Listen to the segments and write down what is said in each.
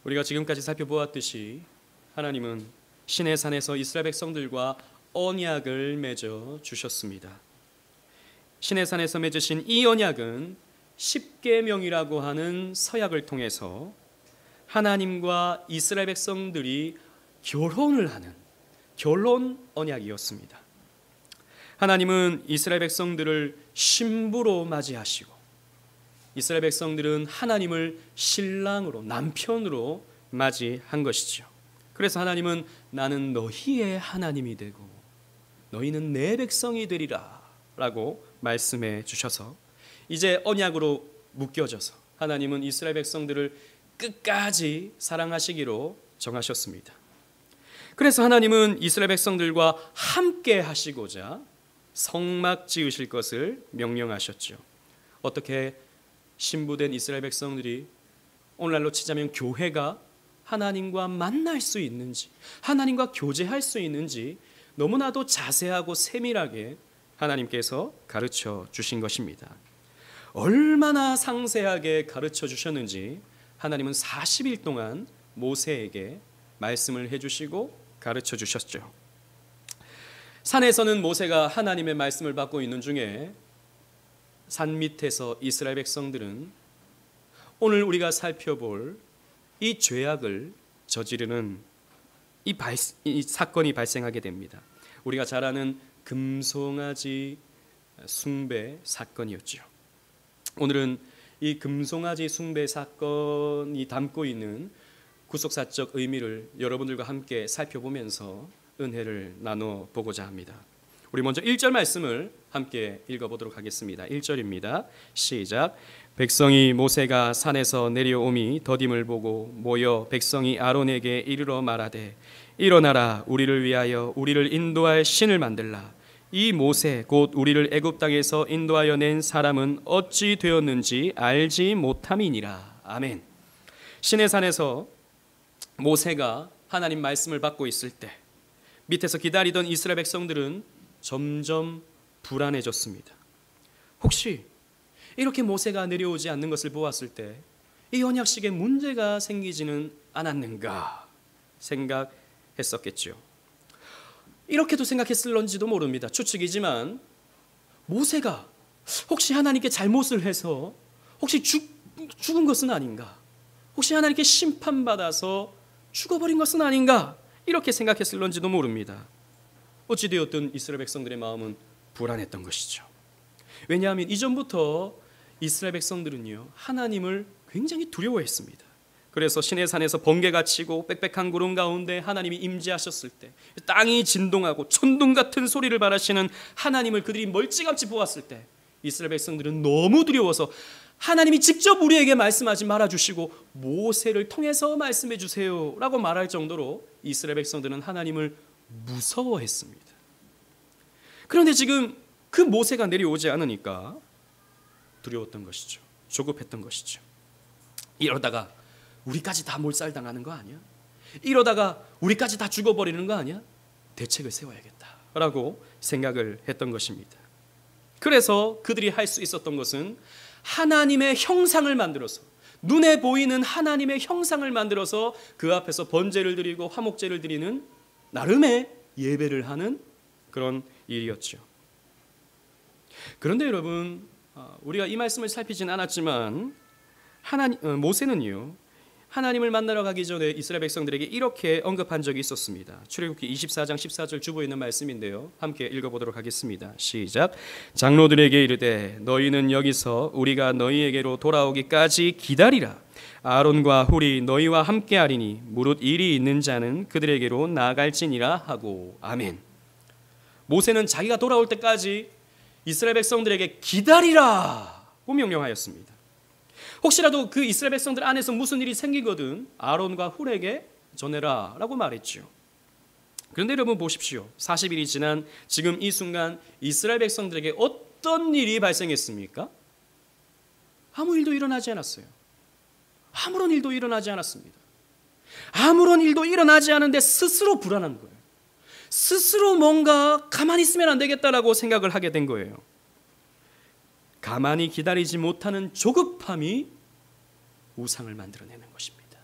우리가 지금까지 살펴보았듯이 하나님은 시내 산에서 이스라엘 백성들과 언약을 맺어 주셨습니다. 시내 산에서 맺으신 이 언약은 십계명이라고 하는 서약을 통해서 하나님과 이스라엘 백성들이 결혼을 하는 결혼 언약이었습니다. 하나님은 이스라엘 백성들을 신부로 맞이하시고 이스라엘 백성들은 하나님을 신랑으로, 남편으로 맞이한 것이죠. 그래서 하나님은 나는 너희의 하나님이 되고 너희는 내 백성이 되리라 라고 말씀해 주셔서 이제 언약으로 묶여져서 하나님은 이스라엘 백성들을 끝까지 사랑하시기로 정하셨습니다. 그래서 하나님은 이스라엘 백성들과 함께 하시고자 성막 지으실 것을 명령하셨죠. 어떻게 신부된 이스라엘 백성들이 오늘날로 치자면 교회가 하나님과 만날 수 있는지, 하나님과 교제할 수 있는지 너무나도 자세하고 세밀하게 하나님께서 가르쳐 주신 것입니다. 얼마나 상세하게 가르쳐 주셨는지 하나님은 40일 동안 모세에게 말씀을 해주시고 가르쳐 주셨죠. 산에서는 모세가 하나님의 말씀을 받고 있는 중에 산 밑에서 이스라엘 백성들은 오늘 우리가 살펴볼 이 죄악을 저지르는 이 사건이 발생하게 됩니다. 우리가 잘 아는 금송아지 숭배 사건이었죠. 오늘은 이 금송아지 숭배 사건이 담고 있는 구속사적 의미를 여러분들과 함께 살펴보면서 은혜를 나눠 보고자 합니다. 우리 먼저 1절 말씀을 함께 읽어보도록 하겠습니다. 1절입니다. 시작. 백성이 모세가 산에서 내려오미 더딤을 보고 모여 백성이 아론에게 이르러 말하되 일어나라 우리를 위하여 우리를 인도할 신을 만들라. 이 모세 곧 우리를 애굽 땅에서 인도하여 낸 사람은 어찌 되었는지 알지 못함이니라. 아멘. 시내산에서 모세가 하나님 말씀을 받고 있을 때 밑에서 기다리던 이스라엘 백성들은 점점 불안해졌습니다. 혹시 이렇게 모세가 내려오지 않는 것을 보았을 때 이 언약식에 문제가 생기지는 않았는가 생각했었겠죠. 이렇게도 생각했을런지도 모릅니다. 추측이지만 모세가 혹시 하나님께 잘못을 해서 혹시 죽은 것은 아닌가, 혹시 하나님께 심판받아서 죽어버린 것은 아닌가 이렇게 생각했을런지도 모릅니다. 어찌되었든 이스라엘 백성들의 마음은 불안했던 것이죠. 왜냐하면 이전부터 이스라엘 백성들은요 하나님을 굉장히 두려워했습니다. 그래서 시내산에서 번개가 치고 빽빽한 구름 가운데 하나님이 임재하셨을 때 땅이 진동하고 천둥 같은 소리를 발하시는 하나님을 그들이 멀찌감치 보았을 때 이스라엘 백성들은 너무 두려워서 하나님이 직접 우리에게 말씀하지 말아주시고 모세를 통해서 말씀해 주세요 라고 말할 정도로 이스라엘 백성들은 하나님을 무서워했습니다. 그런데 지금 그 모세가 내려오지 않으니까 두려웠던 것이죠. 조급했던 것이죠. 이러다가 우리까지 다 몰살당하는 거 아니야? 이러다가 우리까지 다 죽어버리는 거 아니야? 대책을 세워야겠다라고 생각을 했던 것입니다. 그래서 그들이 할 수 있었던 것은 하나님의 형상을 만들어서, 눈에 보이는 하나님의 형상을 만들어서 그 앞에서 번제를 드리고 화목제를 드리는 나름의 예배를 하는 그런 일이었죠. 그런데 여러분, 우리가 이 말씀을 살피진 않았지만 모세는요 하나님을 만나러 가기 전에 이스라엘 백성들에게 이렇게 언급한 적이 있었습니다. 출애굽기 24장 14절 주보에 있는 말씀인데요, 함께 읽어보도록 하겠습니다. 시작. 장로들에게 이르되 너희는 여기서 우리가 너희에게로 돌아오기까지 기다리라. 아론과 훌이 너희와 함께하리니 무릇 일이 있는 자는 그들에게로 나아갈지니라 하고. 아멘. 모세는 자기가 돌아올 때까지 이스라엘 백성들에게 기다리라고 명령하였습니다. 혹시라도 그 이스라엘 백성들 안에서 무슨 일이 생기거든 아론과 훌에게 전해라 라고 말했죠. 그런데 여러분 보십시오. 40일이 지난 지금 이 순간 이스라엘 백성들에게 어떤 일이 발생했습니까? 아무 일도 일어나지 않았어요. 아무런 일도 일어나지 않았습니다. 아무런 일도 일어나지 않은데 스스로 불안한 거예요. 스스로 뭔가 가만히 있으면 안 되겠다라고 생각을 하게 된 거예요. 가만히 기다리지 못하는 조급함이 우상을 만들어내는 것입니다.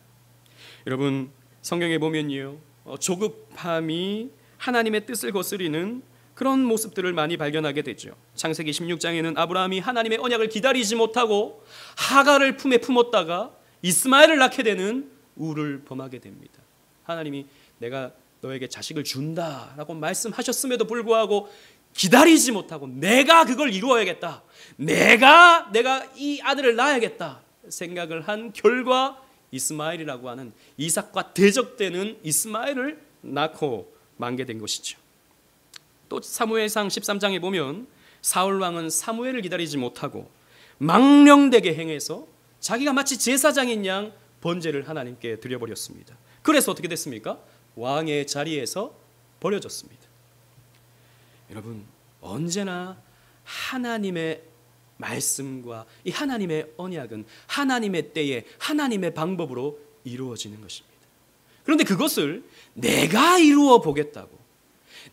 여러분 성경에 보면요, 조급함이 하나님의 뜻을 거스리는 그런 모습들을 많이 발견하게 되죠. 창세기 16장에는 아브라함이 하나님의 언약을 기다리지 못하고 하갈을 품에 품었다가 이스마엘을 낳게 되는 우를 범하게 됩니다. 하나님이 내가 너에게 자식을 준다라고 말씀하셨음에도 불구하고 기다리지 못하고 내가 그걸 이루어야겠다, 내가 이 아들을 낳아야겠다 생각을 한 결과 이스마엘이라고 하는 이삭과 대적되는 이스마엘을 낳고 만게 된 것이죠. 또 사무엘상 13장에 보면 사울 왕은 사무엘을 기다리지 못하고 망령되게 행해서 자기가 마치 제사장인 양 번제를 하나님께 드려버렸습니다. 그래서 어떻게 됐습니까? 왕의 자리에서 버려졌습니다. 여러분 언제나 하나님의 말씀과 이 하나님의 언약은 하나님의 때에 하나님의 방법으로 이루어지는 것입니다. 그런데 그것을 내가 이루어 보겠다고,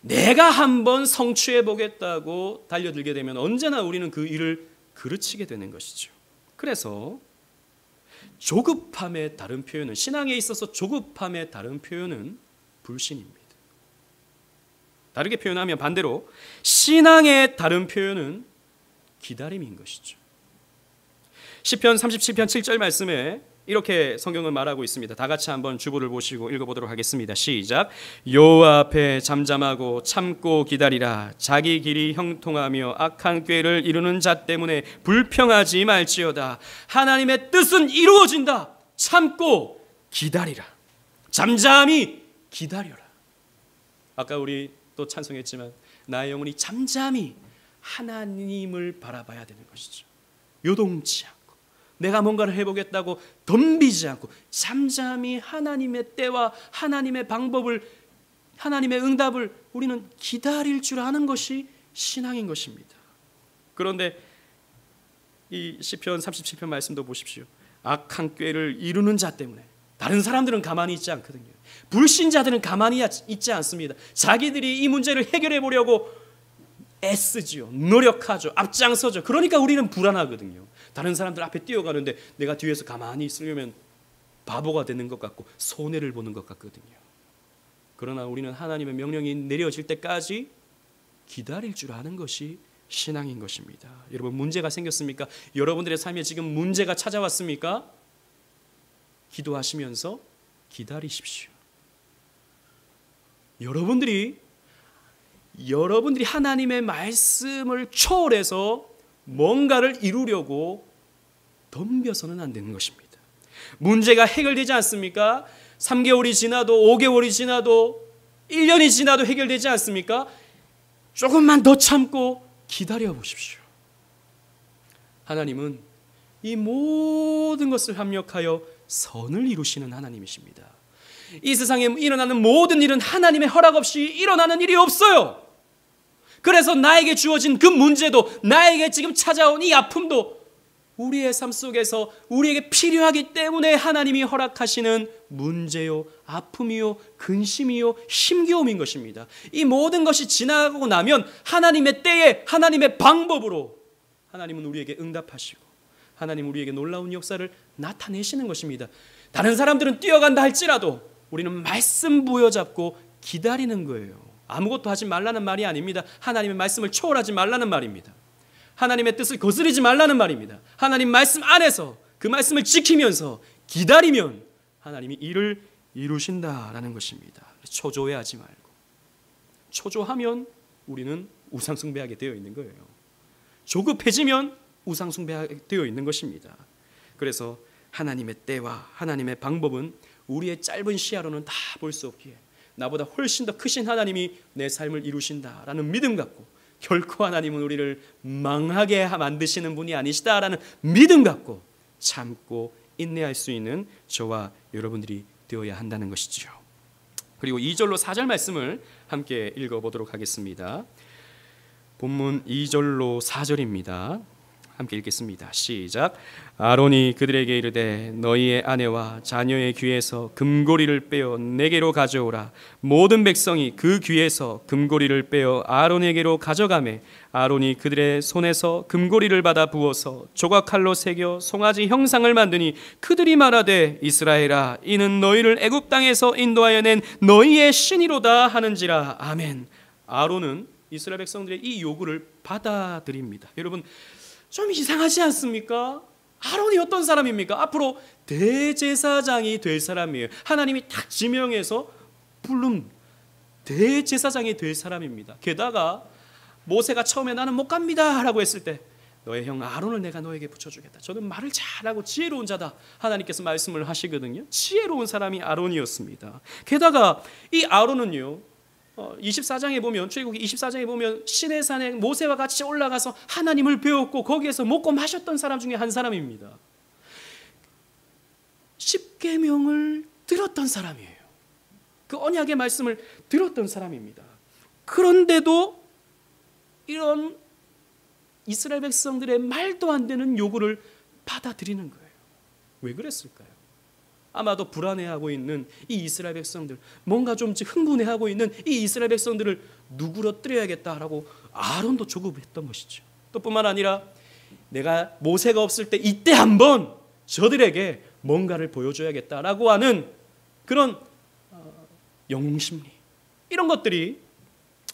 내가 한번 성취해 보겠다고 달려들게 되면 언제나 우리는 그 일을 그르치게 되는 것이죠. 그래서 조급함의 다른 표현은, 신앙에 있어서 조급함의 다른 표현은 불신입니다. 다르게 표현하면 반대로 신앙의 다른 표현은 기다림인 것이죠. 시편 37편 7절 말씀에 이렇게 성경은 말하고 있습니다. 다 같이 한번 주보를 보시고 읽어보도록 하겠습니다. 시작. 여호와 앞에 잠잠하고 참고 기다리라. 자기 길이 형통하며 악한 꾀를 이루는 자 때문에 불평하지 말지어다. 하나님의 뜻은 이루어진다. 참고 기다리라. 잠잠히 기다려라. 아까 우리 또 찬송했지만 나의 영혼이 잠잠히 하나님을 바라봐야 되는 것이죠. 요동치 않고 내가 뭔가를 해보겠다고 덤비지 않고 잠잠히 하나님의 때와 하나님의 방법을, 하나님의 응답을 우리는 기다릴 줄 아는 것이 신앙인 것입니다. 그런데 이 시편 37편 말씀도 보십시오. 악한 꾀를 이루는 자 때문에 다른 사람들은 가만히 있지 않거든요. 불신자들은 가만히 있지 않습니다. 자기들이 이 문제를 해결해 보려고 애쓰지요. 노력하죠. 앞장서죠. 그러니까 우리는 불안하거든요. 다른 사람들 앞에 뛰어가는데 내가 뒤에서 가만히 있으려면 바보가 되는 것 같고 손해를 보는 것 같거든요. 그러나 우리는 하나님의 명령이 내려질 때까지 기다릴 줄 아는 것이 신앙인 것입니다. 여러분 문제가 생겼습니까? 여러분들의 삶에 지금 문제가 찾아왔습니까? 기도하시면서 기다리십시오. 여러분들이 하나님의 말씀을 초월해서 뭔가를 이루려고 덤벼서는 안 되는 것입니다. 문제가 해결되지 않습니까? 3개월이 지나도 5개월이 지나도 1년이 지나도 해결되지 않습니까? 조금만 더 참고 기다려 보십시오. 하나님은 이 모든 것을 합력하여 선을 이루시는 하나님이십니다. 이 세상에 일어나는 모든 일은 하나님의 허락 없이 일어나는 일이 없어요. 그래서 나에게 주어진 그 문제도, 나에게 지금 찾아온 이 아픔도 우리의 삶 속에서 우리에게 필요하기 때문에 하나님이 허락하시는 문제요, 아픔이요, 근심이요, 힘겨움인 것입니다. 이 모든 것이 지나가고 나면 하나님의 때에 하나님의 방법으로 하나님은 우리에게 응답하시고 하나님 우리에게 놀라운 역사를 나타내시는 것입니다. 다른 사람들은 뛰어간다 할지라도 우리는 말씀 부여잡고 기다리는 거예요. 아무것도 하지 말라는 말이 아닙니다. 하나님의 말씀을 초월하지 말라는 말입니다. 하나님의 뜻을 거스르지 말라는 말입니다. 하나님 말씀 안에서 그 말씀을 지키면서 기다리면 하나님이 일을 이루신다라는 것입니다. 초조해하지 말고. 초조하면 우리는 우상숭배하게 되어 있는 거예요. 조급해지면 우상숭배하게 되어 있는 것입니다. 그래서 하나님의 때와 하나님의 방법은 우리의 짧은 시야로는 다 볼 수 없기에 나보다 훨씬 더 크신 하나님이 내 삶을 이루신다라는 믿음 갖고, 결코 하나님은 우리를 망하게 만드시는 분이 아니시다라는 믿음 갖고 참고 인내할 수 있는 저와 여러분들이 되어야 한다는 것이죠. 그리고 2절로 4절 말씀을 함께 읽어보도록 하겠습니다. 본문 2절로 4절입니다. 함께 읽겠습니다. 시작. 아론이 그들에게 이르되 너희의 아내와 자녀의 귀에서 금고리를 빼어 내게로 가져오라. 모든 백성이 그 귀에서 금고리를 빼어 아론에게로 가져가매 아론이 그들의 손에서 금고리를 받아 부어서 조각칼로 새겨 송아지 형상을 만드니 그들이 말하되 이스라엘아 이는 너희를 애굽 땅에서 인도하여 낸 너희의 신이로다 하는지라. 아멘. 아론은 이스라엘 백성들의 이 요구를 받아들입니다. 여러분 좀 이상하지 않습니까? 아론이 어떤 사람입니까? 앞으로 대제사장이 될 사람이에요. 하나님이 딱 지명해서 부른 대제사장이 될 사람입니다. 게다가 모세가 처음에 나는 못 갑니다 라고 했을 때 너의 형 아론을 내가 너에게 붙여주겠다. 저는 말을 잘하고 지혜로운 자다. 하나님께서 말씀을 하시거든요. 지혜로운 사람이 아론이었습니다. 게다가 이 아론은요 24장에 보면 출애굽기 24장에 보면 시내산에 모세와 같이 올라가서 하나님을 배웠고 거기에서 먹고 마셨던 사람 중에 한 사람입니다. 십계명을 들었던 사람이에요. 그 언약의 말씀을 들었던 사람입니다. 그런데도 이런 이스라엘 백성들의 말도 안 되는 요구를 받아들이는 거예요. 왜 그랬을까요? 아마도 불안해하고 있는 이 이스라엘 백성들, 뭔가 좀 흥분해하고 있는 이 이스라엘 백성들을 누그러뜨려야겠다라고 아론도 조급했던 것이죠. 또 뿐만 아니라 내가 모세가 없을 때 이때 한번 저들에게 뭔가를 보여줘야겠다라고 하는 그런 영웅심리, 이런 것들이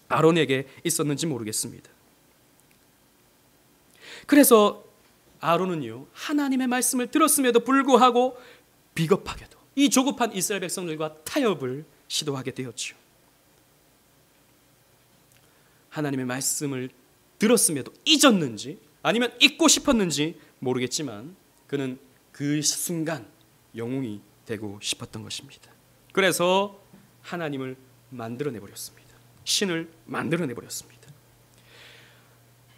아론에게 있었는지 모르겠습니다. 그래서 아론은요 하나님의 말씀을 들었음에도 불구하고 비겁하게도 이 조급한 이스라엘 백성들과 타협을 시도하게 되었죠. 하나님의 말씀을 들었음에도 잊었는지 아니면 잊고 싶었는지 모르겠지만 그는 그 순간 영웅이 되고 싶었던 것입니다. 그래서 하나님을 만들어내버렸습니다. 신을 만들어내버렸습니다.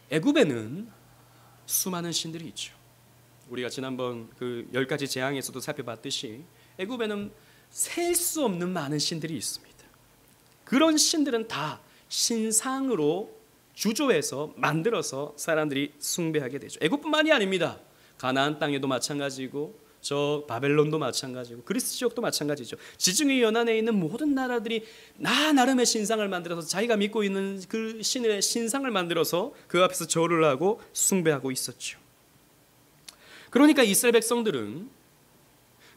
애굽에는 수많은 신들이 있죠. 우리가 지난번 그 10가지 재앙에서도 살펴봤듯이 애굽에는 셀 수 없는 많은 신들이 있습니다. 그런 신들은 다 신상으로 주조해서 만들어서 사람들이 숭배하게 되죠. 애굽뿐만이 아닙니다. 가나안 땅에도 마찬가지고 저 바벨론도 마찬가지고 그리스 지역도 마찬가지죠. 지중해 연안에 있는 모든 나라들이 나름의 신상을 만들어서 자기가 믿고 있는 그 신의 신상을 만들어서 그 앞에서 절을 하고 숭배하고 있었죠. 그러니까 이스라엘 백성들은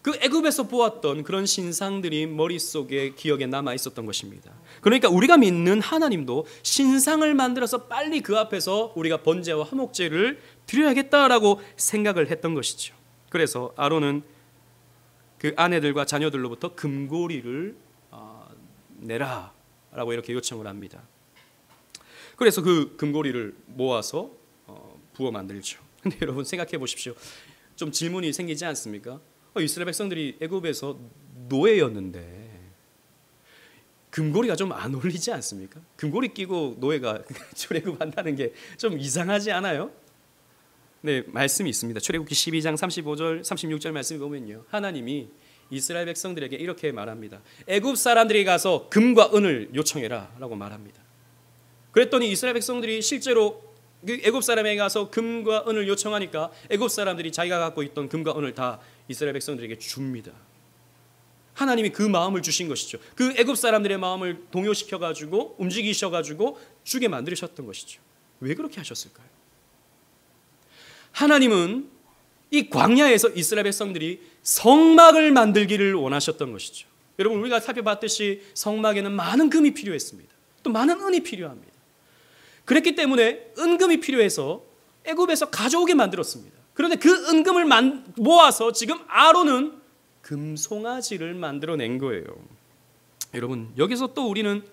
그 애굽에서 보았던 그런 신상들이 머릿속에 기억에 남아 있었던 것입니다. 그러니까 우리가 믿는 하나님도 신상을 만들어서 빨리 그 앞에서 우리가 번제와 화목제를 드려야겠다라고 생각을 했던 것이죠. 그래서 아론은 그 아내들과 자녀들로부터 금고리를 내라라고 이렇게 요청을 합니다. 그래서 그 금고리를 모아서 부어 만들죠. 근데 여러분 생각해 보십시오. 좀 질문이 생기지 않습니까? 이스라엘 백성들이 애굽에서 노예였는데 금고리가 좀 안 어울리지 않습니까? 금고리 끼고 노예가 출애굽한다는 게 좀 이상하지 않아요? 네, 말씀이 있습니다. 출애굽기 12장 35절 36절 말씀을 보면요, 하나님이 이스라엘 백성들에게 이렇게 말합니다. 애굽 사람들이 가서 금과 은을 요청해라 라고 말합니다. 그랬더니 이스라엘 백성들이 실제로 애굽 사람에게 가서 금과 은을 요청하니까 애굽 사람들이 자기가 갖고 있던 금과 은을 다 이스라엘 백성들에게 줍니다. 하나님이 그 마음을 주신 것이죠. 그 애굽 사람들의 마음을 동요시켜가지고 움직이셔가지고 주게 만드셨던 것이죠. 왜 그렇게 하셨을까요? 하나님은 이 광야에서 이스라엘 백성들이 성막을 만들기를 원하셨던 것이죠. 여러분 우리가 살펴봤듯이 성막에는 많은 금이 필요했습니다. 또 많은 은이 필요합니다. 그랬기 때문에 은금이 필요해서 애굽에서 가져오게 만들었습니다. 그런데 그 은금을 모아서 지금 아론은 금송아지를 만들어낸 거예요. 여러분 여기서 또 우리는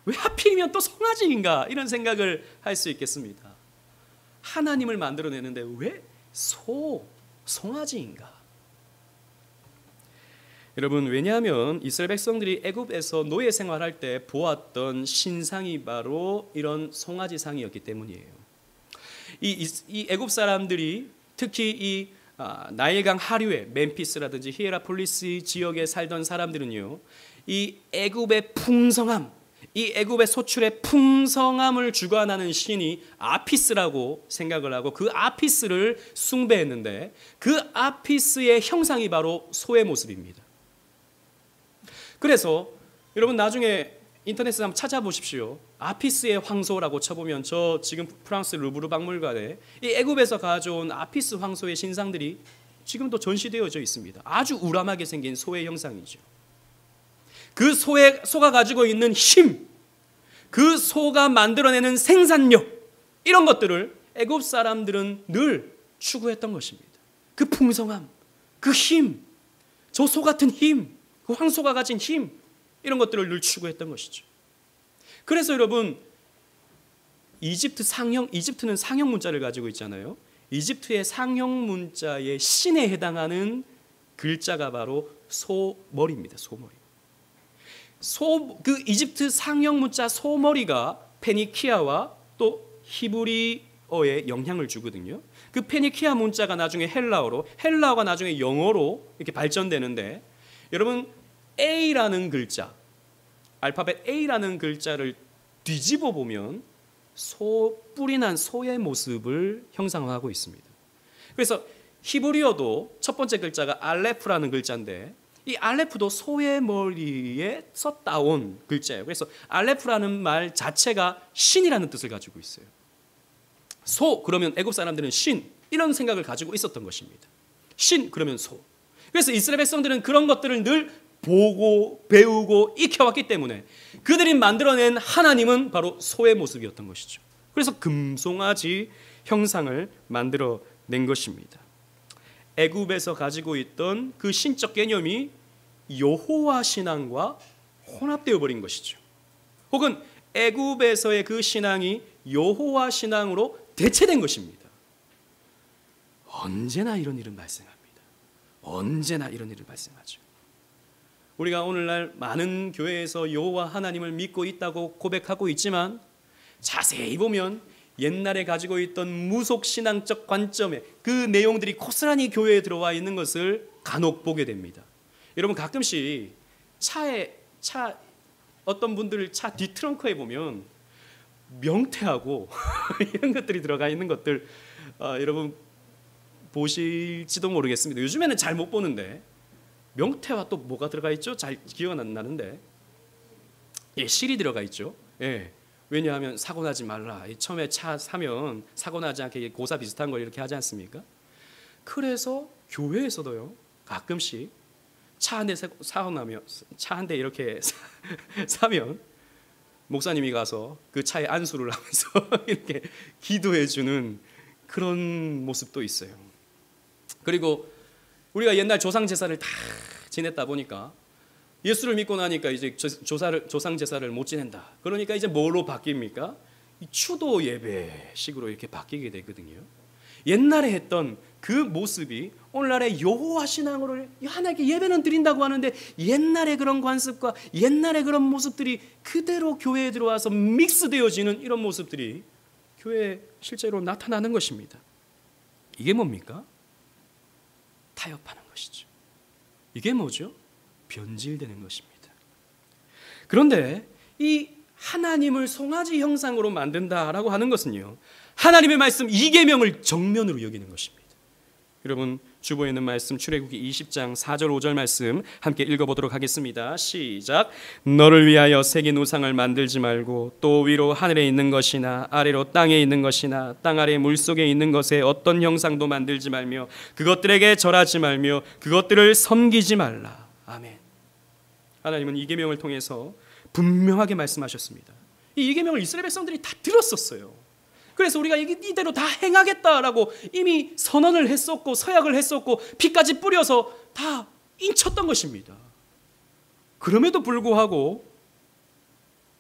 왜 하필이면 또 송아지인가 이런 생각을 할 수 있겠습니다. 하나님을 만들어내는데 왜 송아지인가? 여러분 왜냐하면 이스라엘 백성들이 애굽에서 노예 생활할 때 보았던 신상이 바로 이런 송아지상이었기 때문이에요. 이 애굽 사람들이 특히 이 나일강 하류에 멤피스라든지 히에라폴리스 지역에 살던 사람들은요, 이 애굽의 풍성함, 이 애굽의 소출의 풍성함을 주관하는 신이 아피스라고 생각을 하고 그 아피스를 숭배했는데 그 아피스의 형상이 바로 소의 모습입니다. 그래서 여러분 나중에 인터넷에 한번 찾아보십시오. 아피스의 황소라고 쳐보면 저 지금 프랑스 루브르 박물관에 이 애굽에서 가져온 아피스 황소의 신상들이 지금도 전시되어져 있습니다. 아주 우람하게 생긴 소의 형상이죠. 그 소가 가지고 있는 힘, 그 소가 만들어내는 생산력, 이런 것들을 애굽 사람들은 늘 추구했던 것입니다. 그 풍성함, 그 힘, 저 소 같은 힘, 그 황소가 가진 힘, 이런 것들을 늘 추구했던 것이죠. 그래서 여러분 이집트는 상형 문자를 가지고 있잖아요. 이집트의 상형 문자의 신에 해당하는 글자가 바로 소머리입니다. 소머리. 그 이집트 상형 문자 소머리가 페니키아와 또 히브리어에 영향을 주거든요. 그 페니키아 문자가 나중에 헬라어가 나중에 영어로 이렇게 발전되는데, 여러분 A라는 글자, 알파벳 A라는 글자를 뒤집어 보면 뿔이 난 소의 모습을 형상화하고 있습니다. 그래서 히브리어도 첫 번째 글자가 알레프라는 글자인데 이 알레프도 소의 머리에서 따온 글자예요. 그래서 알레프라는 말 자체가 신이라는 뜻을 가지고 있어요. 소 그러면 애굽 사람들은 신, 이런 생각을 가지고 있었던 것입니다. 신 그러면 소. 그래서 이스라엘 백성들은 그런 것들을 늘 보고 배우고 익혀왔기 때문에 그들이 만들어낸 하나님은 바로 소의 모습이었던 것이죠. 그래서 금송아지 형상을 만들어낸 것입니다. 애굽에서 가지고 있던 그 신적 개념이 여호와 신앙과 혼합되어 버린 것이죠. 혹은 애굽에서의 그 신앙이 여호와 신앙으로 대체된 것입니다. 언제나 이런 일은 발생합니다. 언제나 이런 일은 발생하죠. 우리가 오늘날 많은 교회에서 여호와 하나님을 믿고 있다고 고백하고 있지만 자세히 보면 옛날에 가지고 있던 무속신앙적 관점의 그 내용들이 고스란히 교회에 들어와 있는 것을 간혹 보게 됩니다. 여러분 가끔씩 어떤 분들 차 뒷트렁크에 보면 명태하고 이런 것들이 들어가 있는 것들 여러분 보실지도 모르겠습니다. 요즘에는 잘 못 보는데 명태와 또 뭐가 들어가 있죠? 잘 기억은 안 나는데 실이 들어가 있죠. 왜냐하면 사고 나지 말라. 처음에 차 사면 사고 나지 않게 고사 비슷한 걸 이렇게 하지 않습니까? 그래서 교회에서도요 가끔씩 차 한 대 이렇게 사면 목사님이 가서 그 차에 안수를 하면서 이렇게 기도해 주는 그런 모습도 있어요. 그리고 우리가 옛날 조상 제사를 다 지냈다 보니까 예수를 믿고 나니까 이제 조상 제사를 못 지낸다. 그러니까 이제 뭐로 바뀝니까? 이 추도 예배식으로 이렇게 바뀌게 되거든요. 옛날에 했던 그 모습이 오늘날의 여호와 신앙으로 하나님께 예배는 드린다고 하는데 옛날의 그런 관습과 옛날의 그런 모습들이 그대로 교회에 들어와서 믹스되어지는 이런 모습들이 교회에 실제로 나타나는 것입니다. 이게 뭡니까? 타협하는 것이죠. 이게 뭐죠? 변질되는 것입니다. 그런데 이 하나님을 송아지 형상으로 만든다라고 하는 것은요, 하나님의 말씀 2계명을 정면으로 여기는 것입니다. 여러분 주보에 있는 말씀 출애굽기 20장 4절 5절 말씀 함께 읽어보도록 하겠습니다. 시작. 너를 위하여 새긴 우상을 만들지 말고 또 위로 하늘에 있는 것이나 아래로 땅에 있는 것이나 땅 아래 물속에 있는 것에 어떤 형상도 만들지 말며 그것들에게 절하지 말며 그것들을 섬기지 말라. 아멘. 하나님은 이 계명을 통해서 분명하게 말씀하셨습니다. 이 계명을 이스라엘 백성들이 다 들었었어요. 그래서 우리가 이대로 다 행하겠다라고 이미 선언을 했었고 서약을 했었고 피까지 뿌려서 다 인쳤던 것입니다. 그럼에도 불구하고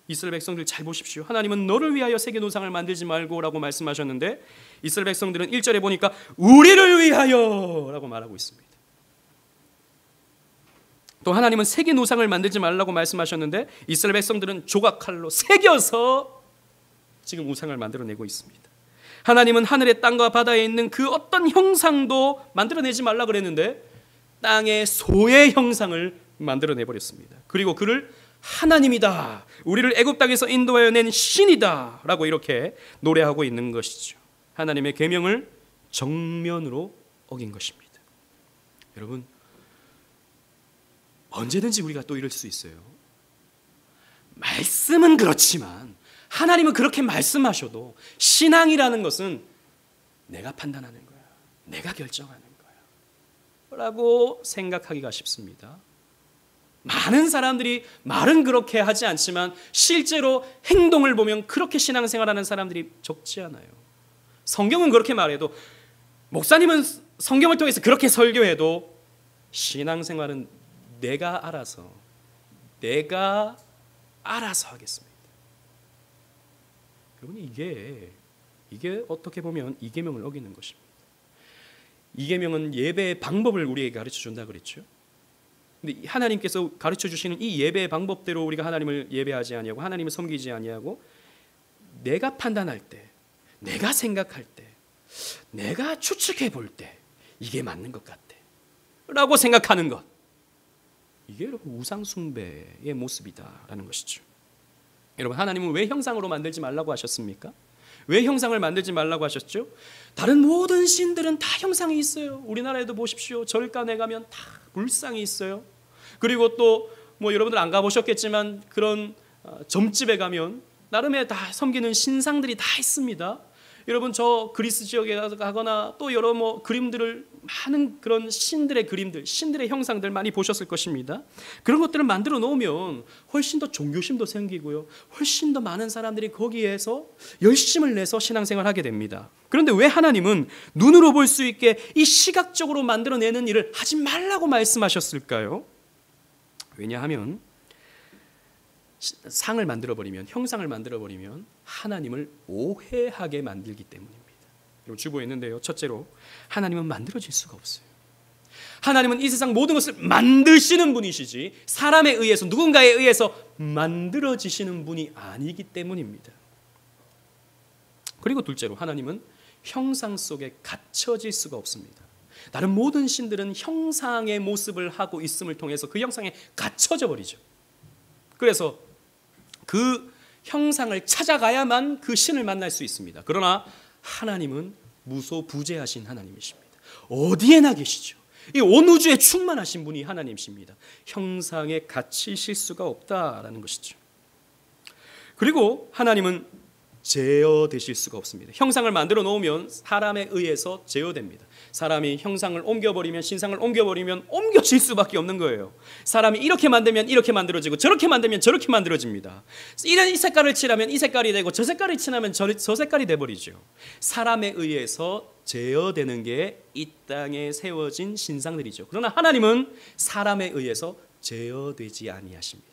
이스라엘 백성들 잘 보십시오. 하나님은 너를 위하여 새긴 우상을 만들지 말고라고 말씀하셨는데 이스라엘 백성들은 1절에 보니까 우리를 위하여 라고 말하고 있습니다. 또 하나님은 새긴 우상을 만들지 말라고 말씀하셨는데 이스라엘 백성들은 조각칼로 새겨서 지금 우상을 만들어내고 있습니다. 하나님은 하늘의 땅과 바다에 있는 그 어떤 형상도 만들어내지 말라 그랬는데 땅의 소의 형상을 만들어내버렸습니다. 그리고 그를 하나님이다. 우리를 애굽 땅에서 인도하여 낸 신이다. 라고 이렇게 노래하고 있는 것이죠. 하나님의 계명을 정면으로 어긴 것입니다. 여러분, 언제든지 우리가 또 이럴 수 있어요. 말씀은 그렇지만 하나님은 그렇게 말씀하셔도 신앙이라는 것은 내가 판단하는 거야, 내가 결정하는 거야 라고 생각하기가 쉽습니다. 많은 사람들이 말은 그렇게 하지 않지만 실제로 행동을 보면 그렇게 신앙생활하는 사람들이 적지 않아요. 성경은 그렇게 말해도, 목사님은 성경을 통해서 그렇게 설교해도 신앙생활은 내가 알아서 하겠습니다. 여러분, 이게 어떻게 보면 이계명을 어기는 것입니다. 이계명은 예배의 방법을 우리에게 가르쳐 준다 그랬죠. 근데 하나님께서 가르쳐 주시는 이 예배의 방법대로 우리가 하나님을 예배하지 아니하고 하나님을 섬기지 아니하고 내가 판단할 때, 내가 생각할 때, 내가 추측해 볼 때 이게 맞는 것 같아 라고 생각하는 것, 이게 여러분 우상 숭배의 모습이다라는 것이죠. 여러분, 하나님은 왜 형상으로 만들지 말라고 하셨습니까? 왜 형상을 만들지 말라고 하셨죠? 다른 모든 신들은 다 형상이 있어요. 우리나라에도 보십시오. 절간에 가면 다 불상이 있어요. 그리고 또 여러분들 안 가보셨겠지만 그런 점집에 가면 나름의 다 섬기는 신상들이 다 있습니다. 여러분, 저 그리스 지역에 가거나 또 여러 그림들을, 많은 그런 신들의 그림들, 신들의 형상들 많이 보셨을 것입니다. 그런 것들을 만들어 놓으면 훨씬 더 종교심도 생기고요, 훨씬 더 많은 사람들이 거기에서 열심을 내서 신앙생활을 하게 됩니다. 그런데 왜 하나님은 눈으로 볼 수 있게 이 시각적으로 만들어내는 일을 하지 말라고 말씀하셨을까요? 왜냐하면 상을 만들어버리면, 형상을 만들어버리면 하나님을 오해하게 만들기 때문입니다. 여러분, 주보에 있는데요, 첫째로 하나님은 만들어질 수가 없어요. 하나님은 이 세상 모든 것을 만드시는 분이시지 사람에 의해서, 누군가에 의해서 만들어지시는 분이 아니기 때문입니다. 그리고 둘째로 하나님은 형상 속에 갇혀질 수가 없습니다. 다른 모든 신들은 형상의 모습을 하고 있음을 통해서 그 형상에 갇혀져 버리죠. 그래서 그 형상을 찾아가야만 그 신을 만날 수 있습니다. 그러나 하나님은 무소부재하신 하나님이십니다. 어디에나 계시죠. 이 온 우주에 충만하신 분이 하나님이십니다. 형상에 갇히실 수가 없다라는 것이죠. 그리고 하나님은 제어되실 수가 없습니다. 형상을 만들어 놓으면 사람에 의해서 제어됩니다. 사람이 형상을 옮겨버리면, 신상을 옮겨버리면 옮겨질 수밖에 없는 거예요. 사람이 이렇게 만들면 이렇게 만들어지고 저렇게 만들면 저렇게 만들어집니다. 이 색깔을 칠하면 이 색깔이 되고 저 색깔을 칠하면 저 색깔이 돼버리죠. 사람에 의해서 제어되는 게 이 땅에 세워진 신상들이죠. 그러나 하나님은 사람에 의해서 제어되지 아니하십니다.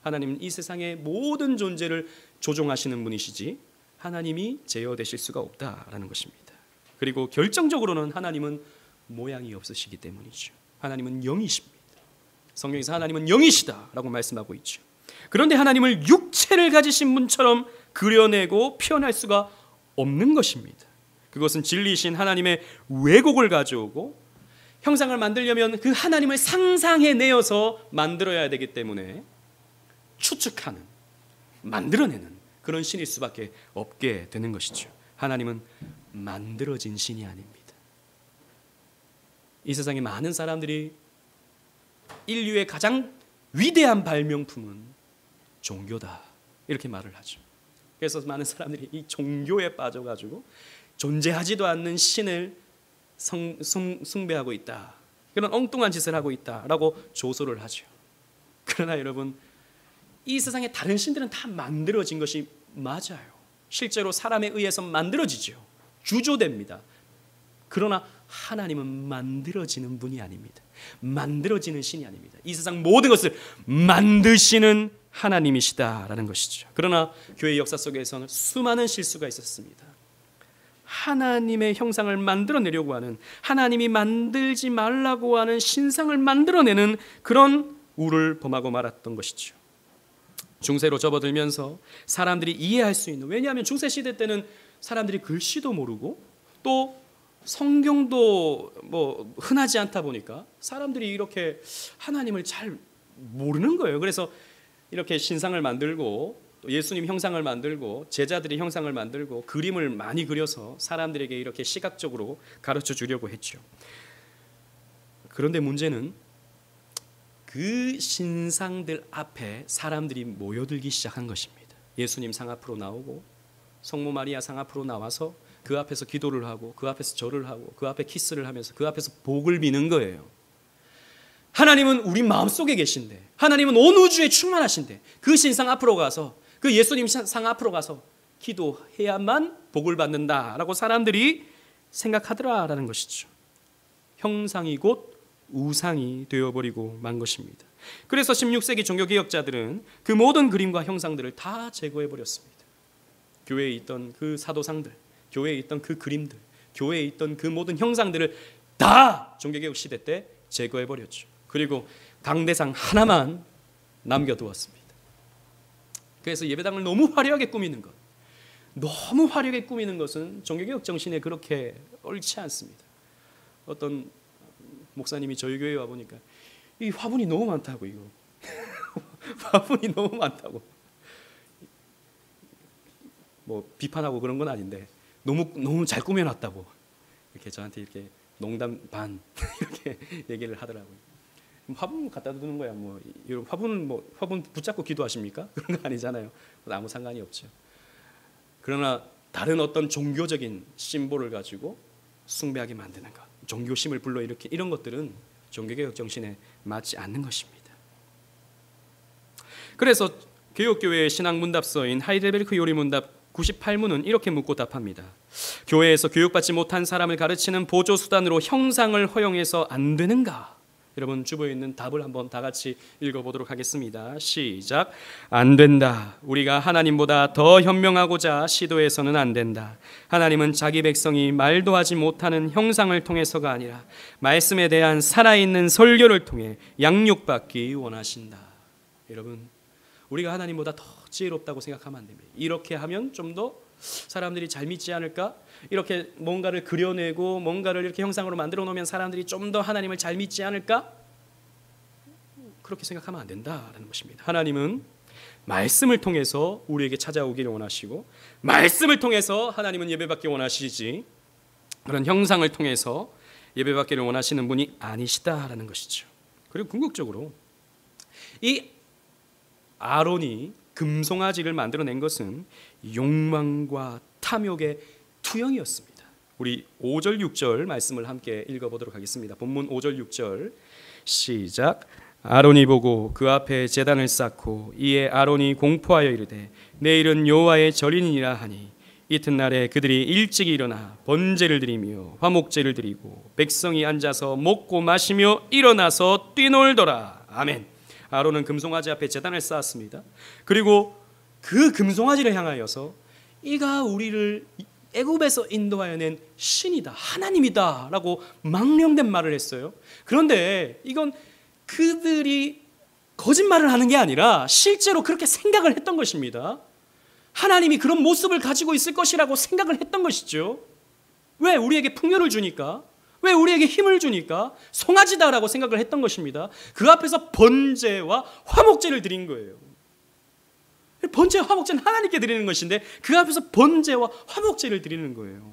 하나님은 이 세상의 모든 존재를 조종하시는 분이시지 하나님이 제어되실 수가 없다라는 것입니다. 그리고 결정적으로는 하나님은 모양이 없으시기 때문이죠. 하나님은 영이십니다. 성경에서 하나님은 영이시다라고 말씀하고 있죠. 그런데 하나님을 육체를 가지신 분처럼 그려내고 표현할 수가 없는 것입니다. 그것은 진리이신 하나님의 왜곡을 가져오고 형상을 만들려면 그 하나님을 상상해내어서 만들어야 되기 때문에 추측하는, 만들어내는 그런 신일 수밖에 없게 되는 것이죠. 하나님은 만들어진 신이 아닙니다. 이 세상에 많은 사람들이 인류의 가장 위대한 발명품은 종교다 이렇게 말을 하죠. 그래서 많은 사람들이 이 종교에 빠져가지고 존재하지도 않는 신을 숭배하고 있다, 그런 엉뚱한 짓을 하고 있다라고 조소를 하죠. 그러나 여러분, 이 세상의 다른 신들은 다 만들어진 것이 맞아요. 실제로 사람에 의해서 만들어지죠. 주조됩니다. 그러나 하나님은 만들어지는 분이 아닙니다. 만들어지는 신이 아닙니다. 이 세상 모든 것을 만드시는 하나님이시다라는 것이죠. 그러나 교회 역사 속에서는 수많은 실수가 있었습니다. 하나님의 형상을 만들어내려고 하는, 하나님이 만들지 말라고 하는 신상을 만들어내는 그런 우를 범하고 말았던 것이죠. 중세로 접어들면서 사람들이 이해할 수 있는, 왜냐하면 중세 시대 때는 사람들이 글씨도 모르고 또 성경도 흔하지 않다 보니까 사람들이 이렇게 하나님을 잘 모르는 거예요. 그래서 이렇게 신상을 만들고 예수님 형상을 만들고 제자들의 형상을 만들고 그림을 많이 그려서 사람들에게 이렇게 시각적으로 가르쳐 주려고 했죠. 그런데 문제는 그 신상들 앞에 사람들이 모여들기 시작한 것입니다. 예수님 상 앞으로 나오고 성모 마리아 상 앞으로 나와서 그 앞에서 기도를 하고 그 앞에서 절을 하고 그 앞에 키스를 하면서 그 앞에서 복을 비는 거예요. 하나님은 우리 마음속에 계신데, 하나님은 온 우주에 충만하신데 그 신상 앞으로 가서, 그 예수님 상 앞으로 가서 기도해야만 복을 받는다라고 사람들이 생각하더라라는 것이죠. 형상이 곧 우상이 되어버리고 만 것입니다. 그래서 16세기 종교개혁자들은 그 모든 그림과 형상들을 다 제거해버렸습니다. 교회에 있던 그 사도상들, 교회에 있던 그 그림들, 교회에 있던 그 모든 형상들을 다 종교개혁 시대 때 제거해버렸죠. 그리고 강대상 하나만 남겨두었습니다. 그래서 예배당을 너무 화려하게 꾸미는 것, 너무 화려하게 꾸미는 것은 종교개혁 정신에 그렇게 옳지 않습니다. 어떤 목사님이 저희 교회에 와 보니까 이 화분이 너무 많다고, 이거 화분이 너무 많다고, 뭐 비판하고 그런 건 아닌데 너무 잘 꾸며놨다고 이렇게 저한테 이렇게 농담 반 이렇게 얘기를 하더라고요. 화분 갖다 두는 거야. 뭐 화분은 뭐 화분 붙잡고 기도하십니까? 그런 거 아니잖아요. 아무 상관이 없죠. 그러나 다른 어떤 종교적인 심볼을 가지고 숭배하게 만드는 것, 종교심을 불러일으키는 이런 것들은 종교개혁 정신에 맞지 않는 것입니다. 그래서 개혁교회의 신학문답서인 하이델베르크 요리문답 98문은 이렇게 묻고 답합니다. 교회에서 교육받지 못한 사람을 가르치는 보조수단으로 형상을 허용해서 안 되는가? 여러분 주부에 있는 답을 한번 다 같이 읽어보도록 하겠습니다. 시작. 안 된다. 우리가 하나님보다 더 현명하고자 시도해서는 안 된다. 하나님은 자기 백성이 말도 하지 못하는 형상을 통해서가 아니라 말씀에 대한 살아있는 설교를 통해 양육받기 원하신다. 여러분, 우리가 하나님보다 더 지혜롭다고 생각하면 안 됩니다. 이렇게 하면 좀 더 사람들이 잘 믿지 않을까? 이렇게 뭔가를 그려내고 뭔가를 이렇게 형상으로 만들어 놓으면 사람들이 좀 더 하나님을 잘 믿지 않을까? 그렇게 생각하면 안 된다라는 것입니다. 하나님은 말씀을 통해서 우리에게 찾아오기를 원하시고, 말씀을 통해서 하나님은 예배받기 원하시지, 그런 형상을 통해서 예배받기를 원하시는 분이 아니시다라는 것이죠. 그리고 궁극적으로 이 아론이 금송아지를 만들어낸 것은 욕망과 탐욕의 투영이었습니다. 우리 5절 6절 말씀을 함께 읽어보도록 하겠습니다. 본문 5절 6절 시작. 아론이 보고 그 앞에 제단을 쌓고 이에 아론이 공포하여 이르되 내일은 여호와의 절이니라 하니 이튿날에 그들이 일찍 일어나 번제를 드리며 화목제를 드리고 백성이 앉아서 먹고 마시며 일어나서 뛰놀더라. 아멘. 아론은 금송아지 앞에 제단을 쌓았습니다. 그리고 그 금송아지를 향하여서 이가 우리를 애굽에서 인도하여 낸 신이다, 하나님이다 라고 망령된 말을 했어요. 그런데 이건 그들이 거짓말을 하는 게 아니라 실제로 그렇게 생각을 했던 것입니다. 하나님이 그런 모습을 가지고 있을 것이라고 생각을 했던 것이죠. 왜? 우리에게 풍요를 주니까, 왜? 우리에게 힘을 주니까 송아지다라고 생각을 했던 것입니다. 그 앞에서 번제와 화목제를 드린 거예요. 번제와 화목제는 하나님께 드리는 것인데 그 앞에서 번제와 화목제를 드리는 거예요.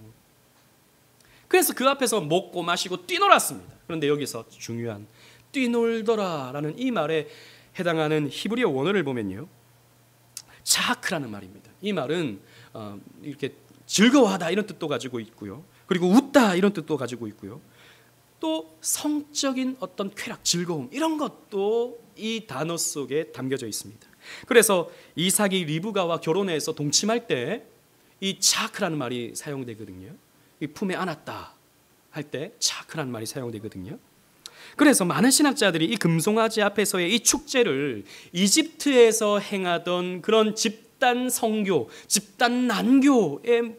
그래서 그 앞에서 먹고 마시고 뛰놀았습니다. 그런데 여기서 중요한 뛰놀더라라는 이 말에 해당하는 히브리어 원어를 보면요, 차크라는 말입니다. 이 말은 이렇게 즐거워하다 이런 뜻도 가지고 있고요, 그리고 웃다 이런 뜻도 가지고 있고요, 또 성적인 어떤 쾌락, 즐거움 이런 것도 이 단어 속에 담겨져 있습니다. 그래서 이삭이 리브가와 결혼해서 동침할 때 이 차크라는 말이 사용되거든요. 이 품에 안았다 할 때 차크라는 말이 사용되거든요. 그래서 많은 신학자들이 이 금송아지 앞에서의 이 축제를 이집트에서 행하던 그런 집단 성교, 집단 난교의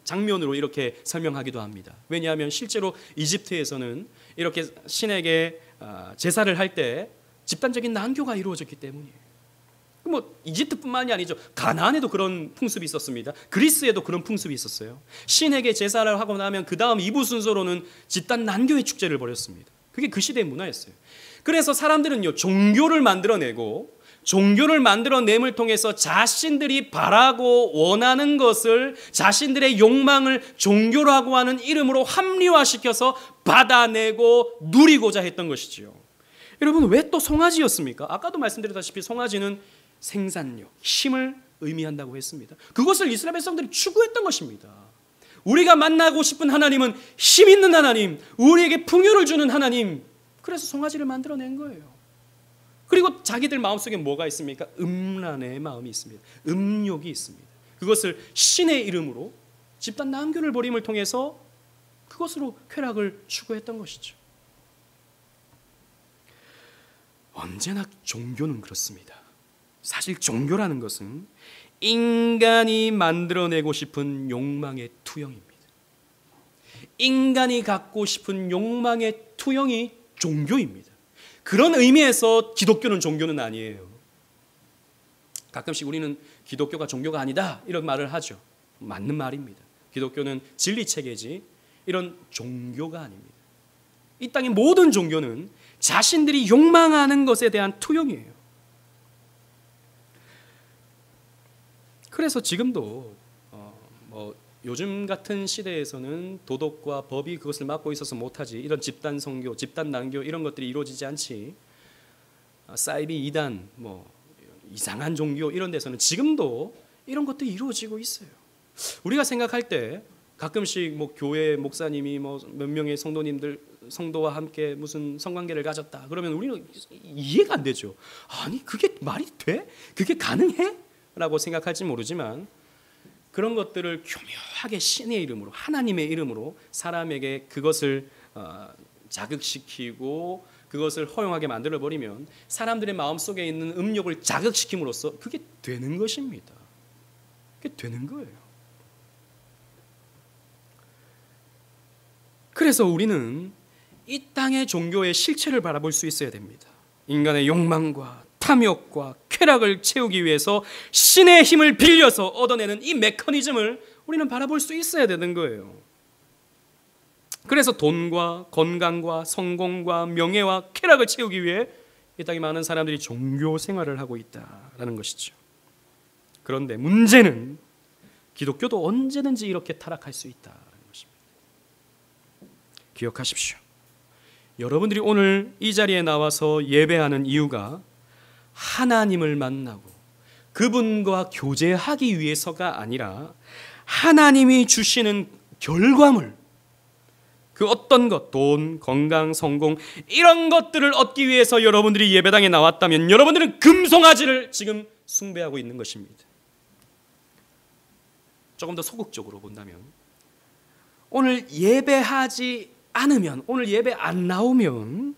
장면으로 이렇게 설명하기도 합니다. 왜냐하면 실제로 이집트에서는 이렇게 신에게 제사를 할 때 집단적인 난교가 이루어졌기 때문이에요. 뭐 이집트뿐만이 아니죠. 가나안에도 그런 풍습이 있었습니다. 그리스에도 그런 풍습이 있었어요. 신에게 제사를 하고 나면 그 다음 2부 순서로는 집단 난교의 축제를 벌였습니다. 그게 그 시대의 문화였어요. 그래서 사람들은요, 종교를 만들어내고 종교를 만들어냄을 통해서 자신들이 바라고 원하는 것을 자신들의 욕망을 종교라고 하는 이름으로 합리화시켜서 받아내고 누리고자 했던 것이지요. 여러분, 왜 또 송아지였습니까? 아까도 말씀드렸다시피 송아지는 생산력, 힘을 의미한다고 했습니다. 그것을 이스라엘 백성들이 추구했던 것입니다. 우리가 만나고 싶은 하나님은 힘 있는 하나님, 우리에게 풍요를 주는 하나님. 그래서 송아지를 만들어낸 거예요. 그리고 자기들 마음속에 뭐가 있습니까? 음란의 마음이 있습니다. 음욕이 있습니다. 그것을 신의 이름으로 집단 남교를 벌임을 통해서 그것으로 쾌락을 추구했던 것이죠. 언제나 종교는 그렇습니다. 사실 종교라는 것은 인간이 만들어내고 싶은 욕망의 투영입니다. 인간이 갖고 싶은 욕망의 투영이 종교입니다. 그런 의미에서 기독교는 종교는 아니에요. 가끔씩 우리는 기독교가 종교가 아니다 이런 말을 하죠. 맞는 말입니다. 기독교는 진리체계지 이런 종교가 아닙니다. 이 땅의 모든 종교는 자신들이 욕망하는 것에 대한 투영이에요. 그래서 지금도 요즘 같은 시대에서는 도덕과 법이 그것을 막고 있어서 못하지, 이런 집단 선교, 집단 난교 이런 것들이 이루어지지 않지, 사이비 이단, 이상한 종교 이런 데서는 지금도 이런 것들이 이루어지고 있어요. 우리가 생각할 때 가끔씩 교회 목사님이 몇 명의 성도와 함께 무슨 성관계를 가졌다 그러면 우리는 이해가 안 되죠. 아니 그게 말이 돼? 그게 가능해? 라고 생각할지 모르지만 그런 것들을 교묘하게 신의 이름으로, 하나님의 이름으로 사람에게 그것을 자극시키고 그것을 허용하게 만들어버리면 사람들의 마음속에 있는 음욕을 자극시킴으로써 그게 되는 것입니다. 그게 되는 거예요. 그래서 우리는 이 땅의 종교의 실체를 바라볼 수 있어야 됩니다. 인간의 욕망과 탐욕과 쾌락을 채우기 위해서 신의 힘을 빌려서 얻어내는 이 메커니즘을 우리는 바라볼 수 있어야 되는 거예요. 그래서 돈과 건강과 성공과 명예와 쾌락을 채우기 위해 이 땅에 많은 사람들이 종교 생활을 하고 있다라는 것이죠. 그런데 문제는 기독교도 언제든지 이렇게 타락할 수 있다는 것입니다. 기억하십시오. 여러분들이 오늘 이 자리에 나와서 예배하는 이유가 하나님을 만나고 그분과 교제하기 위해서가 아니라 하나님이 주시는 결과물, 그 어떤 것, 돈, 건강, 성공 이런 것들을 얻기 위해서 여러분들이 예배당에 나왔다면 여러분들은 금송아지를 지금 숭배하고 있는 것입니다. 조금 더 소극적으로 본다면 오늘 예배하지 않으면, 오늘 예배 안 나오면,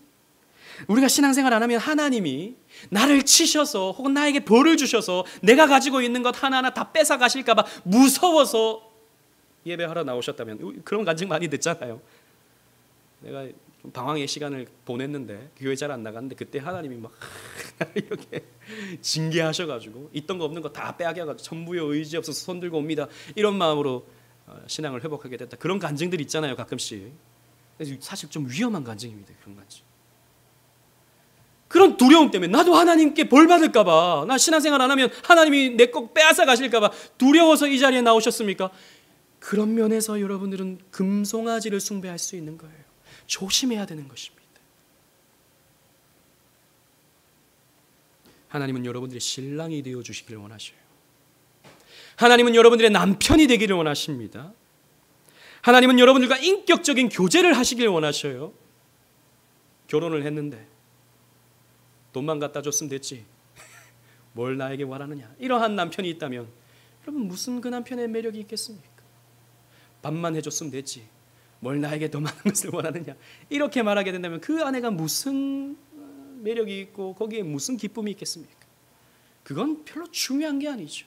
우리가 신앙생활 안 하면 하나님이 나를 치셔서 혹은 나에게 벌을 주셔서 내가 가지고 있는 것 하나하나 다 뺏어 가실까 봐 무서워서 예배하러 나오셨다면, 그런 간증 많이 듣잖아요. 내가 좀 방황의 시간을 보냈는데 교회 잘 안 나갔는데 그때 하나님이 막 이렇게 징계하셔가지고 있던 거 없는 거 다 빼앗겨가지고 천부여 의지 없어서 손 들고 옵니다 이런 마음으로 신앙을 회복하게 됐다. 그런 간증들 있잖아요 가끔씩. 사실 좀 위험한 간증입니다. 그런 간증. 그런 두려움 때문에 나도 하나님께 벌 받을까 봐, 나 신앙생활 안 하면 하나님이 내 것 빼앗아 가실까 봐 두려워서 이 자리에 나오셨습니까? 그런 면에서 여러분들은 금송아지를 숭배할 수 있는 거예요. 조심해야 되는 것입니다. 하나님은 여러분들의 신랑이 되어 주시기를 원하셔요. 하나님은 여러분들의 남편이 되기를 원하십니다. 하나님은 여러분들과 인격적인 교제를 하시길 원하셔요. 결혼을 했는데 돈만 갖다 줬으면 됐지 뭘 나에게 원하느냐, 이러한 남편이 있다면 여러분 무슨 그 남편의 매력이 있겠습니까? 밥만 해줬으면 됐지 뭘 나에게 더 많은 것을 원하느냐, 이렇게 말하게 된다면 그 아내가 무슨 매력이 있고 거기에 무슨 기쁨이 있겠습니까? 그건 별로 중요한 게 아니죠.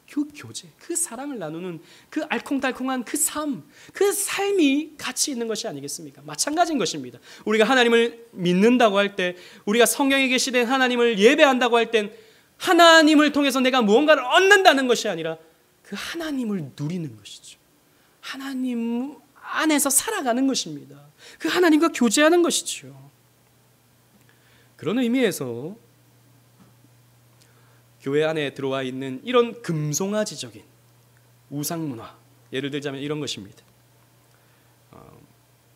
그 교제, 그 사랑을 나누는 그 알콩달콩한 그 삶, 그 삶이 가치 있는 것이 아니겠습니까? 마찬가지인 것입니다. 우리가 하나님을 믿는다고 할 때, 우리가 성경에 계시된 하나님을 예배한다고 할 땐 하나님을 통해서 내가 무언가를 얻는다는 것이 아니라 그 하나님을 누리는 것이죠. 하나님 안에서 살아가는 것입니다. 그 하나님과 교제하는 것이죠. 그런 의미에서 교회 안에 들어와 있는 이런 금송아지적인 우상문화, 예를 들자면 이런 것입니다.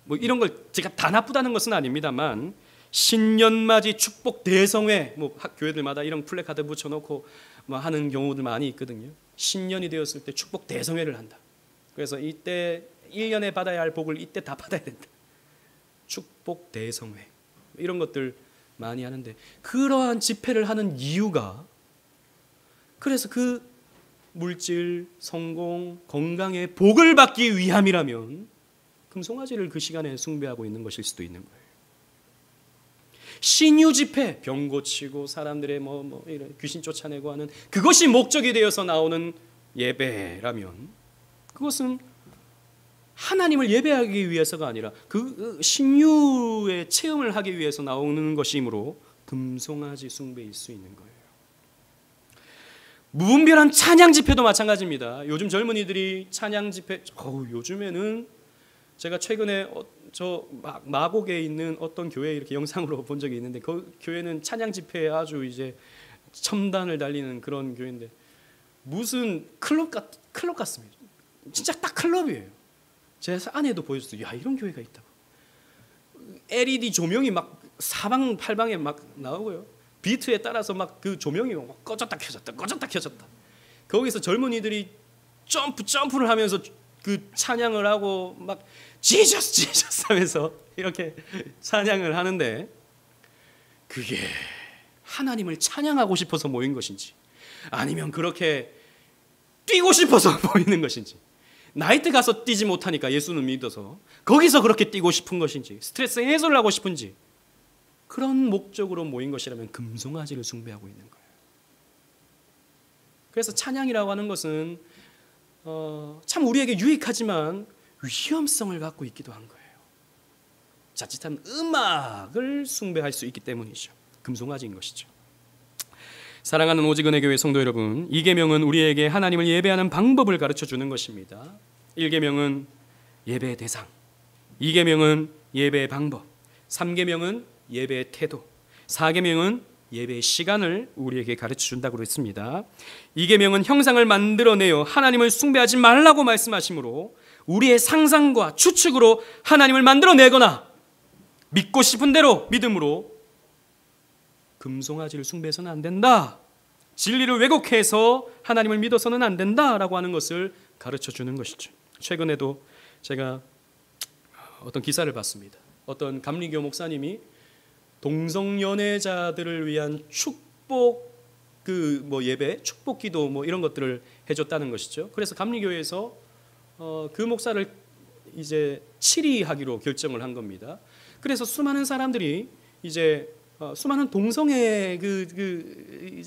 뭐 이런 걸 제가 다 나쁘다는 것은 아닙니다만, 신년맞이 축복 대성회, 뭐 교회들마다 이런 플래카드 붙여놓고 뭐 하는 경우들 많이 있거든요. 신년이 되었을 때 축복 대성회를 한다. 그래서 이때 1년에 받아야 할 복을 이때 다 받아야 된다. 축복 대성회, 이런 것들 많이 하는데, 그러한 집회를 하는 이유가, 그래서 그 물질, 성공, 건강의 복을 받기 위함이라면 금송아지를 그 시간에 숭배하고 있는 것일 수도 있는 거예요. 신유 집회, 병 고치고 사람들의 뭐 이런 귀신 쫓아내고 하는 그것이 목적이 되어서 나오는 예배라면, 그것은 하나님을 예배하기 위해서가 아니라 그 신유의 체험을 하기 위해서 나오는 것이므로 금송아지 숭배일 수 있는 거예요. 무분별한 찬양 집회도 마찬가지입니다. 요즘 젊은이들이 찬양 집회, 요즘에는 제가 최근에 저 마곡에 있는 어떤 교회 이렇게 영상으로 본 적이 있는데, 그 교회는 찬양 집회에 아주 이제 첨단을 달리는 그런 교회인데, 무슨 클럽 같습니다. 진짜 딱 클럽이에요. 제 아내도 보여줬어요. 야, 이런 교회가 있다고. LED 조명이 막 사방팔방에 막 나오고요. 비트에 따라서 막 그 조명이 막 꺼졌다 켜졌다. 거기서 젊은이들이 점프를 하면서 그 찬양을 하고 막 지저스 하면서 이렇게 찬양을 하는데, 그게 하나님을 찬양하고 싶어서 모인 것인지, 아니면 그렇게 뛰고 싶어서 모이는 것인지, 나이트 가서 뛰지 못하니까 예수는 믿어서 거기서 그렇게 뛰고 싶은 것인지, 스트레스 해소를 하고 싶은지, 그런 목적으로 모인 것이라면 금송아지를 숭배하고 있는 거예요. 그래서 찬양이라고 하는 것은 참 우리에게 유익하지만 위험성을 갖고 있기도 한 거예요. 자칫하면 음악을 숭배할 수 있기 때문이죠. 금송아지인 것이죠. 사랑하는 오직은혜 교회 성도 여러분, 2계명은 우리에게 하나님을 예배하는 방법을 가르쳐 주는 것입니다. 1계명은 예배의 대상, 2계명은 예배의 방법, 3계명은 예배의 태도, 4계명은 예배의 시간을 우리에게 가르쳐 준다고 했습니다. 2계명은 형상을 만들어내어 하나님을 숭배하지 말라고 말씀하시므로 우리의 상상과 추측으로 하나님을 만들어내거나 믿고 싶은 대로 믿음으로 금송아지를 숭배해서는 안 된다, 진리를 왜곡해서 하나님을 믿어서는 안 된다라고 하는 것을 가르쳐 주는 것이죠. 최근에도 제가 어떤 기사를 봤습니다. 어떤 감리교 목사님이 동성연애자들을 위한 축복 예배, 축복기도 이런 것들을 해줬다는 것이죠. 그래서 감리교에서 그 목사를 이제 치리하기로 결정을 한 겁니다. 그래서 수많은 사람들이 이제 수많은 동성애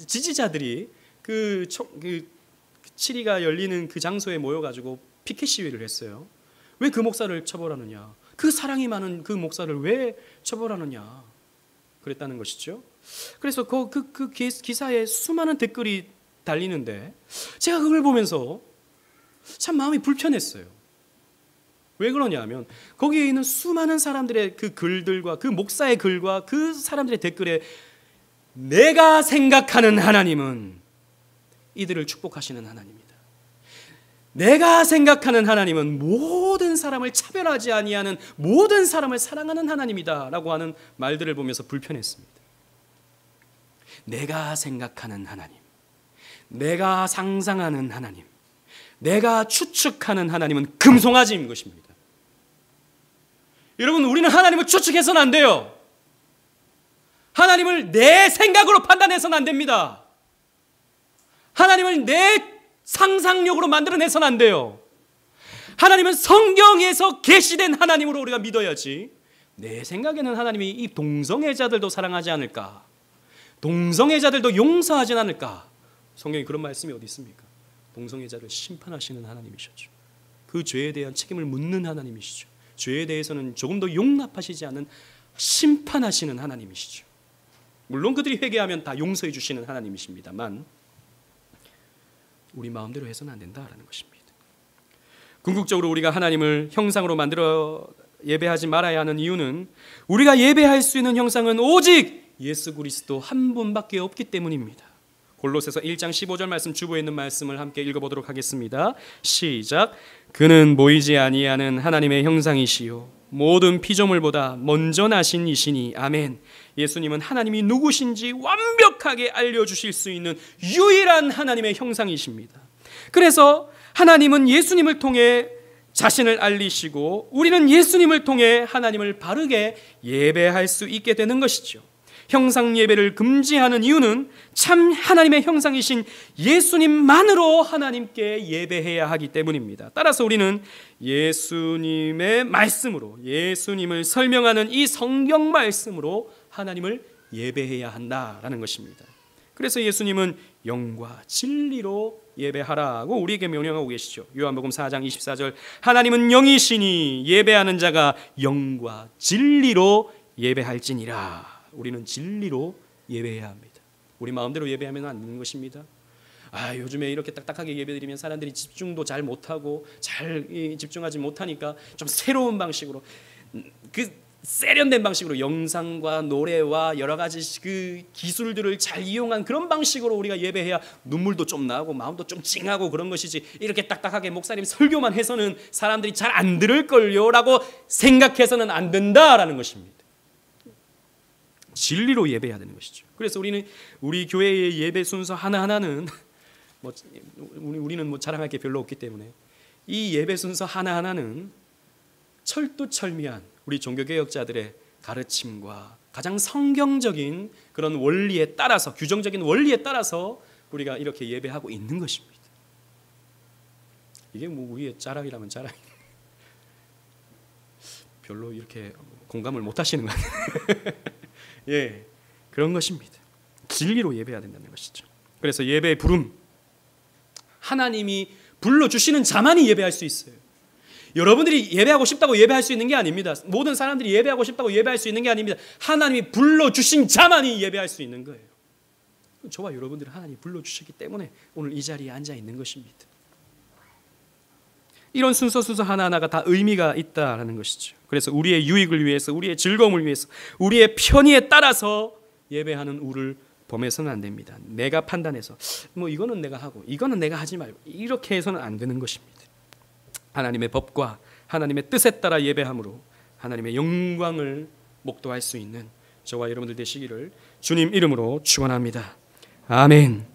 지지자들이 그 치리가 열리는 그 장소에 모여가지고 피켓 시위를 했어요. 왜 그 목사를 처벌하느냐? 그 사랑이 많은 그 목사를 왜 처벌하느냐? 그랬다는 것이죠. 그래서 그 기사에 수많은 댓글이 달리는데, 제가 그걸 보면서 참 마음이 불편했어요. 왜 그러냐면, 거기에 있는 수많은 사람들의 그 글들과 그 목사의 글과 그 사람들의 댓글에 내가 생각하는 하나님은 이들을 축복하시는 하나님이다. 내가 생각하는 하나님은 모든 사람을 차별하지 아니하는, 모든 사람을 사랑하는 하나님이다 라고 하는 말들을 보면서 불편했습니다. 내가 생각하는 하나님, 내가 상상하는 하나님, 내가 추측하는 하나님은 금송아지인 것입니다. 여러분, 우리는 하나님을 추측해서는 안 돼요. 하나님을 내 생각으로 판단해서는 안 됩니다. 하나님을 내 상상력으로 만들어내서는 안 돼요. 하나님은 성경에서 계시된 하나님으로 우리가 믿어야지, 내 생각에는 하나님이 이 동성애자들도 사랑하지 않을까, 동성애자들도 용서하지 않을까. 성경에 그런 말씀이 어디 있습니까? 동성애자를 심판하시는 하나님이셨죠. 그 죄에 대한 책임을 묻는 하나님이시죠. 죄에 대해서는 조금도 용납하시지 않는 심판하시는 하나님이시죠. 물론 그들이 회개하면 다 용서해 주시는 하나님이십니다만, 우리 마음대로 해서는 안 된다라는 것입니다. 궁극적으로 우리가 하나님을 형상으로 만들어 예배하지 말아야 하는 이유는, 우리가 예배할 수 있는 형상은 오직 예수 그리스도 한 분밖에 없기 때문입니다. 골로새서 1장 15절 말씀 주보에 있는 말씀을 함께 읽어보도록 하겠습니다. 시작. 그는 보이지 아니하는 하나님의 형상이시요 모든 피조물보다 먼저 나신 이시니 아멘. 예수님은 하나님이 누구신지 완벽하게 알려주실 수 있는 유일한 하나님의 형상이십니다. 그래서 하나님은 예수님을 통해 자신을 알리시고 우리는 예수님을 통해 하나님을 바르게 예배할 수 있게 되는 것이죠. 형상 예배를 금지하는 이유는 참 하나님의 형상이신 예수님만으로 하나님께 예배해야 하기 때문입니다. 따라서 우리는 예수님의 말씀으로, 예수님을 설명하는 이 성경 말씀으로 하나님을 예배해야 한다라는 것입니다. 그래서 예수님은 영과 진리로 예배하라고 우리에게 명령하고 계시죠. 요한복음 4장 24절 하나님은 영이시니 예배하는 자가 영과 진리로 예배할지니라. 우리는 진리로 예배해야 합니다. 우리 마음대로 예배하면 안 되는 것입니다. 요즘에 이렇게 딱딱하게 예배드리면 사람들이 집중도 잘 못하고 잘 집중하지 못하니까 좀 새로운 방식으로 세련된 방식으로 영상과 노래와 여러 가지 그 기술들을 잘 이용한 그런 방식으로 우리가 예배해야 눈물도 좀 나고 마음도 좀 찡하고 그런 것이지, 이렇게 딱딱하게 목사님 설교만 해서는 사람들이 잘 안 들을걸요 라고 생각해서는 안 된다라는 것입니다. 진리로 예배해야 되는 것이죠. 그래서 우리는 우리 교회의 예배 순서 하나하나는 우리는 자랑할 게 별로 없기 때문에 이 예배 순서 하나하나는 철두철미한 우리 종교개혁자들의 가르침과 가장 성경적인 그런 원리에 따라서, 규정적인 원리에 따라서 우리가 이렇게 예배하고 있는 것입니다. 이게 우리의 자랑이라면 자랑이 별로 이렇게 공감을 못 하시는 것 같아요. 예, 그런 것입니다. 진리로 예배해야 된다는 것이죠. 그래서 예배의 부름, 하나님이 불러주시는 자만이 예배할 수 있어요. 여러분들이 예배하고 싶다고 예배할 수 있는 게 아닙니다. 모든 사람들이 예배하고 싶다고 예배할 수 있는 게 아닙니다. 하나님이 불러주신 자만이 예배할 수 있는 거예요. 저와 여러분들은 하나님이 불러주셨기 때문에 오늘 이 자리에 앉아 있는 것입니다. 이런 순서 하나하나가 다 의미가 있다라는 것이죠. 그래서 우리의 유익을 위해서, 우리의 즐거움을 위해서, 우리의 편의에 따라서 예배하는 우를 범해서는 안 됩니다. 내가 판단해서 이거는 내가 하고 이거는 내가 하지 말고 이렇게 해서는 안 되는 것입니다. 하나님의 법과 하나님의 뜻에 따라 예배함으로 하나님의 영광을 목도할 수 있는 저와 여러분들 되시기를 주님 이름으로 축원합니다. 아멘.